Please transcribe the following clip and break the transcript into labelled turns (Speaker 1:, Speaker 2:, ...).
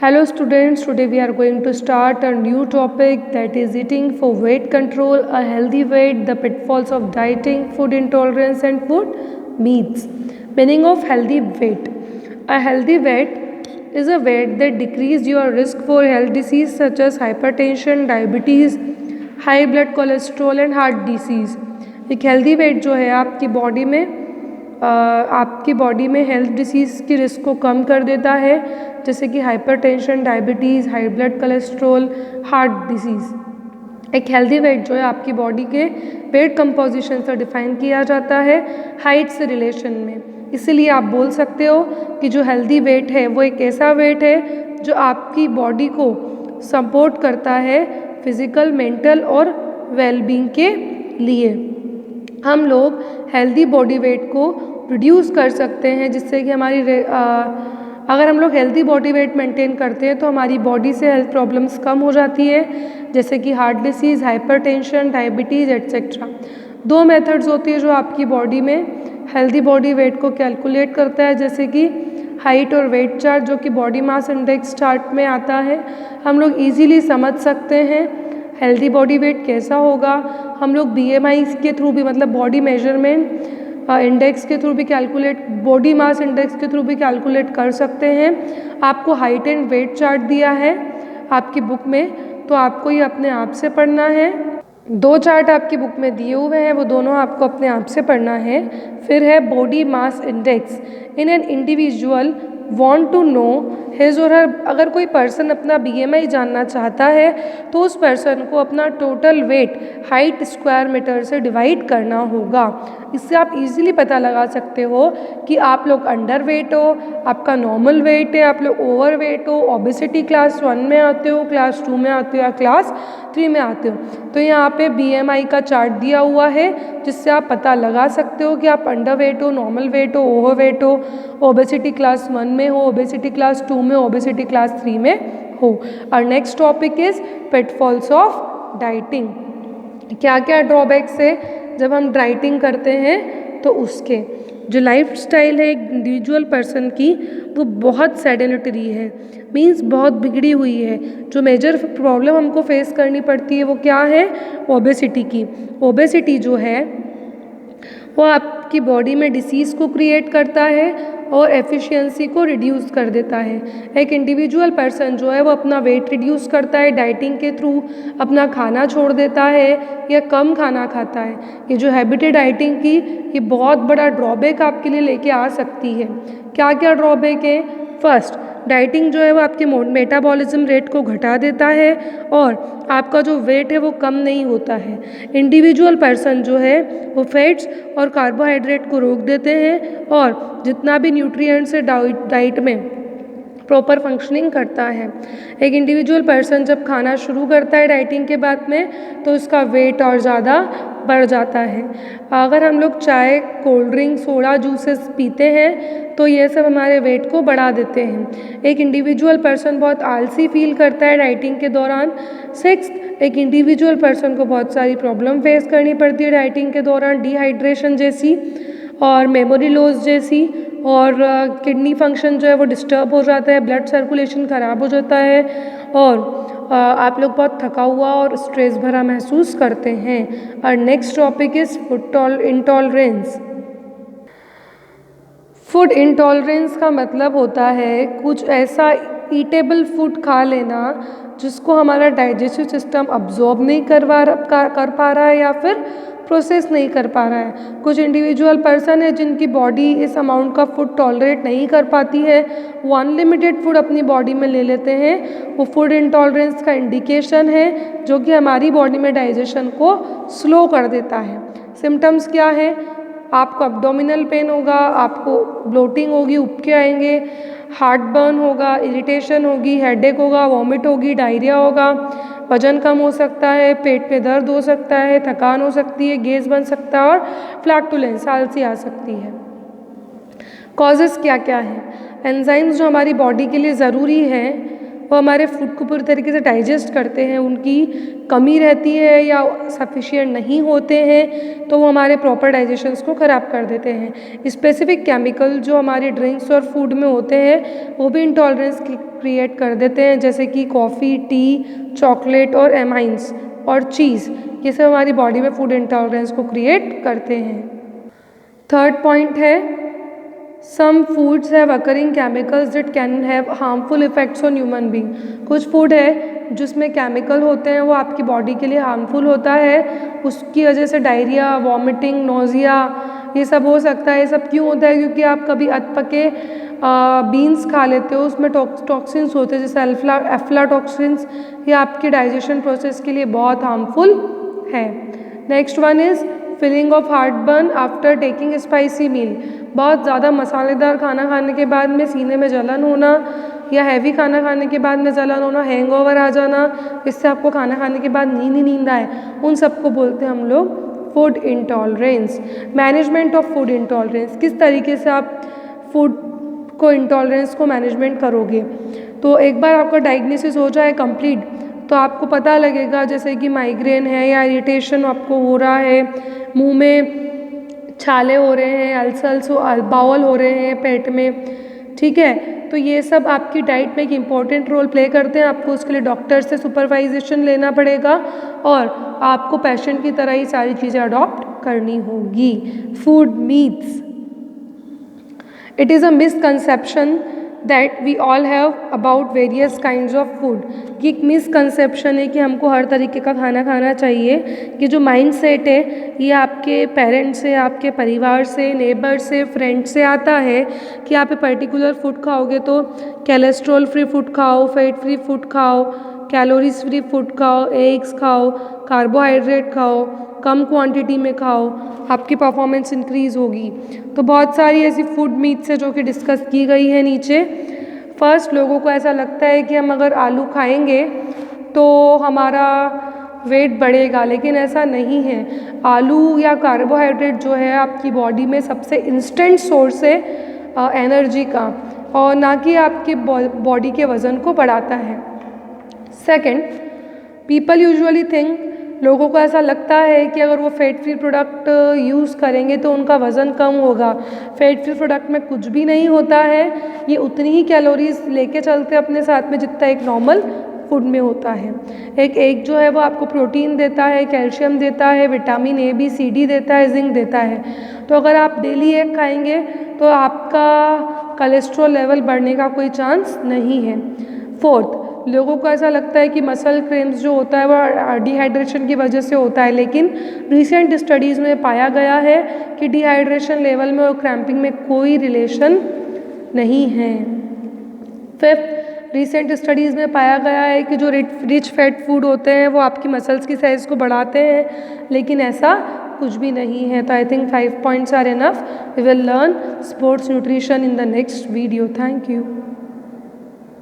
Speaker 1: Hello students, today we are going to start a new topic, that is eating for weight control, a healthy weight, the pitfalls of dieting, food intolerance and food myths. Meaning of healthy weight. A healthy weight is a weight that decreases your risk for health disease such as hypertension, diabetes, high blood cholesterol and heart disease. एक healthy weight जो है आपकी body में health disease की risk को कम कर देता है, जैसे कि hypertension, diabetes, high blood cholesterol, heart disease. एक हेल्दी वेट जो है आपकी बॉडी के वेट कंपोजिशन से डिफाइन किया जाता है हाइट से रिलेशन में। इसीलिए आप बोल सकते हो कि जो हेल्दी वेट है वो एक ऐसा वेट है जो आपकी बॉडी को सपोर्ट करता है फिज़िकल, मेंटल और वेलबींग के लिए। हम लोग हेल्दी बॉडी वेट को रिड्यूस कर सकते हैं, जिससे कि अगर हम लोग हेल्दी बॉडी वेट मेंटेन करते हैं तो हमारी बॉडी से हेल्थ प्रॉब्लम्स कम हो जाती है, जैसे कि heart disease, hypertension, diabetes etcetera. दो मेथड्स होती है जो आपकी बॉडी में हेल्दी बॉडी वेट को कैलकुलेट करता है, जैसे कि हाइट और वेट चार्ट, जो कि बॉडी मास इंडेक्स चार्ट में आता है। हम लोग ईजीली समझ सकते हैं हेल्दी बॉडी वेट कैसा होगा। हम लोग BMI के थ्रू भी, मतलब बॉडी मेजरमेंट इंडेक्स के थ्रू भी बॉडी मास इंडेक्स के थ्रू भी कैलकुलेट कर सकते हैं। आपको हाइट एंड वेट चार्ट दिया है आपकी बुक में, तो आपको ये अपने आप से पढ़ना है। दो चार्ट आपकी बुक में दिए हुए हैं, वो दोनों आपको अपने आप से पढ़ना है। फिर है body mass index. In an individual want to know his or her, अगर कोई पर्सन अपना BMI जानना चाहता है तो उस पर्सन को अपना total weight height square meter से डिवाइड करना होगा। इससे आप इजीली पता लगा सकते हो कि आप लोग अंडर वेट हो, आपका नॉर्मल वेट है, आप लोग ओवर वेट हो, ओबेसिटी क्लास 1 में आते हो, क्लास 2 में आते हो या क्लास 3 में आते हो। तो यहाँ पे BMI का चार्ट दिया हुआ है, जिससे आप पता लगा सकते हो कि आप अंडर वेट हो, नॉर्मल वेट हो, ओवर वेट हो, ओबेसिटी क्लास 1 में हो, ओबेसिटी क्लास 2 में, ओबेसिटी क्लास 3 में हो। और next topic is pitfalls of dieting. क्या क्या ड्रॉबैक्स है जब हम डाइटिंग करते हैं, तो उसके जो लाइफ स्टाइल है एक इंडिविजुअल पर्सन की, वो बहुत सेडेंटरी है, मीन्स बहुत बिगड़ी हुई है। जो मेजर प्रॉब्लम हमको फेस करनी पड़ती है वो क्या है, ओबेसिटी की। ओबेसिटी जो है वो आपकी बॉडी में डिसीज़ को क्रिएट करता है और एफिशिएंसी को रिड्यूस कर देता है। एक इंडिविजुअल पर्सन जो है वो अपना वेट रिड्यूस करता है डाइटिंग के थ्रू, अपना खाना छोड़ देता है या कम खाना खाता है। ये जो हैबिट है डाइटिंग की, ये बहुत बड़ा ड्रॉबैक आपके लिए लेके आ सकती है। क्या क्या ड्रॉबैक है? फर्स्ट, डाइटिंग जो है वो आपके मेटाबॉलिज्म रेट को घटा देता है और आपका जो वेट है वो कम नहीं होता है। इंडिविजुअल पर्सन जो है वो फैट्स और कार्बोहाइड्रेट को रोक देते हैं और जितना भी न्यूट्रिएंट्स है डाइट में प्रॉपर फंक्शनिंग करता है। एक इंडिविजुअल पर्सन जब खाना शुरू करता है डाइटिंग के बाद में, तो उसका वेट और ज़्यादा बढ़ जाता है। अगर हम लोग चाय, कोल्ड ड्रिंक, सोडा, जूसेस पीते हैं तो ये सब हमारे वेट को बढ़ा देते हैं। एक इंडिविजुअल पर्सन बहुत आलसी फील करता है डाइटिंग के दौरान। सिक्स्थ, एक इंडिविजुअल पर्सन को बहुत सारी प्रॉब्लम फेस करनी पड़ती है डाइटिंग के दौरान, डिहाइड्रेशन जैसी और मेमोरी लॉस जैसी, और किडनी फंक्शन जो है वो डिस्टर्ब हो जाता है, ब्लड सर्कुलेशन ख़राब हो जाता है और आप लोग बहुत थका हुआ और स्ट्रेस भरा महसूस करते हैं। और next topic is food intolerance. Food intolerance का मतलब होता है कुछ ऐसा ईटेबल फूड खा लेना जिसको हमारा डाइजेस्टिव सिस्टम अब्जॉर्ब नहीं कर पा रहा है या फिर प्रोसेस नहीं कर पा रहा है। कुछ इंडिविजुअल पर्सन है जिनकी बॉडी इस अमाउंट का फूड टॉलरेट नहीं कर पाती है, वो अनलिमिटेड फूड अपनी बॉडी में ले लेते हैं। वो फूड इंटॉलरेंस का इंडिकेशन है, जो कि हमारी बॉडी में डाइजेशन को स्लो कर देता है। सिम्टम्स क्या है? आपको एब्डोमिनल पेन होगा, आपको ब्लोटिंग होगी, उबके आएंगे, हार्ट बर्न होगा, इरिटेशन होगी, हेडेक होगा, वॉमिट होगी, डायरिया होगा, वजन कम हो सकता है, पेट में दर्द हो सकता है, थकान हो सकती है, गैस बन सकता है और फ्लैटुलेंस, आलसी आ सकती है। कॉजेज़ क्या क्या है? एंजाइम्स जो हमारी बॉडी के लिए ज़रूरी है वो हमारे फूड को पूरी तरीके से डाइजेस्ट करते हैं, उनकी कमी रहती है या सफिशिएंट नहीं होते हैं तो वो हमारे प्रॉपर डाइजेशंस को ख़राब कर देते हैं। स्पेसिफिक केमिकल जो हमारे ड्रिंक्स और फूड में होते हैं वो भी इंटॉलरेंस क्रिएट कर देते हैं, जैसे कि कॉफ़ी, टी, चॉकलेट और एमाइंस और चीज़, ये सब हमारी बॉडी में फूड इंटॉलरेंस को क्रिएट करते हैं। थर्ड पॉइंट है some foods have occurring chemicals that can have harmful effects on human being. कुछ फूड है जिसमें केमिकल होते हैं वो आपकी बॉडी के लिए हार्मफुल होता है, उसकी वजह से डायरिया, वॉमिटिंग, नोज़िया ये सब हो सकता है। ये सब क्यों होता है? क्योंकि आप कभी अधपके बीन्स खा लेते हो, उसमें टॉक्सिन्स होते हैं जैसे एफ्लाटॉक्सिन्स, ये आपके डाइजेशन प्रोसेस के लिए बहुत हार्मफुल है। Next one is feeling of heartburn after taking spicy meal. बहुत ज़्यादा मसालेदार खाना खाने के बाद में सीने में जलन होना या हैवी खाना खाने के बाद में जलन होना, हैंगओवर आ जाना, इससे आपको खाना खाने के बाद नींद ही नींद आए, उन सबको बोलते हैं हम लोग food intolerance. Management of food intolerance, किस तरीके से आप फूड को इंटॉलरेंस को मैनेजमेंट करोगे। तो एक बार आपका डायग्नोसिस हो जाए कंप्लीट तो आपको पता लगेगा, जैसे कि माइग्रेन है या इरिटेशन आपको हो रहा है, मुंह में छाले हो रहे हैं, अल्सर्स बाउल हो रहे हैं पेट में, ठीक है, तो ये सब आपकी डाइट में एक इम्पॉर्टेंट रोल प्ले करते हैं। आपको उसके लिए डॉक्टर से सुपरवाइजेशन लेना पड़ेगा और आपको पेशेंट की तरह ही सारी चीज़ें अडॉप्ट करनी होगी। Food myths, it is a misconception that we all have about various kinds of food. ये एक मिसकंसेप्शन है कि हमको हर तरीके का खाना खाना चाहिए। कि जो माइंड सेट है ये आपके पेरेंट्स से, आपके परिवार से, नेबर से, फ्रेंड से आता है कि आप एक पर्टिकुलर फूड खाओगे तो कोलेस्ट्रॉल फ्री फूड खाओ, फैट फ्री फूड खाओ, कैलोरीज फ्री फूड खाओ, एग्स खाओ, कार्बोहाइड्रेट खाओ, कम क्वांटिटी में खाओ, आपकी परफॉर्मेंस इंक्रीज़ होगी। तो बहुत सारी ऐसी फूड मीट्स है जो कि डिस्कस की गई है नीचे। फर्स्ट, लोगों को ऐसा लगता है कि हम अगर आलू खाएंगे तो हमारा वेट बढ़ेगा, लेकिन ऐसा नहीं है। आलू या कार्बोहाइड्रेट जो है आपकी बॉडी में सबसे इंस्टेंट सोर्स है एनर्जी का, और ना कि आपकी बॉडी के वज़न को बढ़ाता है। सेकंड, पीपल यूजुअली थिंक, लोगों को ऐसा लगता है कि अगर वो फैट फ्री प्रोडक्ट यूज़ करेंगे तो उनका वज़न कम होगा। फैट फ्री प्रोडक्ट में कुछ भी नहीं होता है, ये उतनी ही कैलोरीज लेके चलते हैं अपने साथ में जितना एक नॉर्मल फूड में होता है। एक एग जो है वो आपको प्रोटीन देता है, कैल्शियम देता है, vitamin A B C D देता है, जिंक देता है। तो अगर आप डेली एग खाएंगे तो आपका कोलेस्ट्रॉल लेवल बढ़ने का कोई चांस नहीं है। फोर्थ, लोगों को ऐसा लगता है कि मसल क्रैम्प्स जो होता है वो डिहाइड्रेशन की वजह से होता है, लेकिन रिसेंट स्टडीज़ में पाया गया है कि डिहाइड्रेशन लेवल में और क्रैम्पिंग में कोई रिलेशन नहीं है। फिफ्थ, रिसेंट स्टडीज़ में पाया गया है कि जो रिच फैट फूड होते हैं वो आपकी मसल्स की साइज़ को बढ़ाते हैं, लेकिन ऐसा कुछ भी नहीं है। तो I think 5 points are enough. We will learn sports nutrition in the next video. Thank you.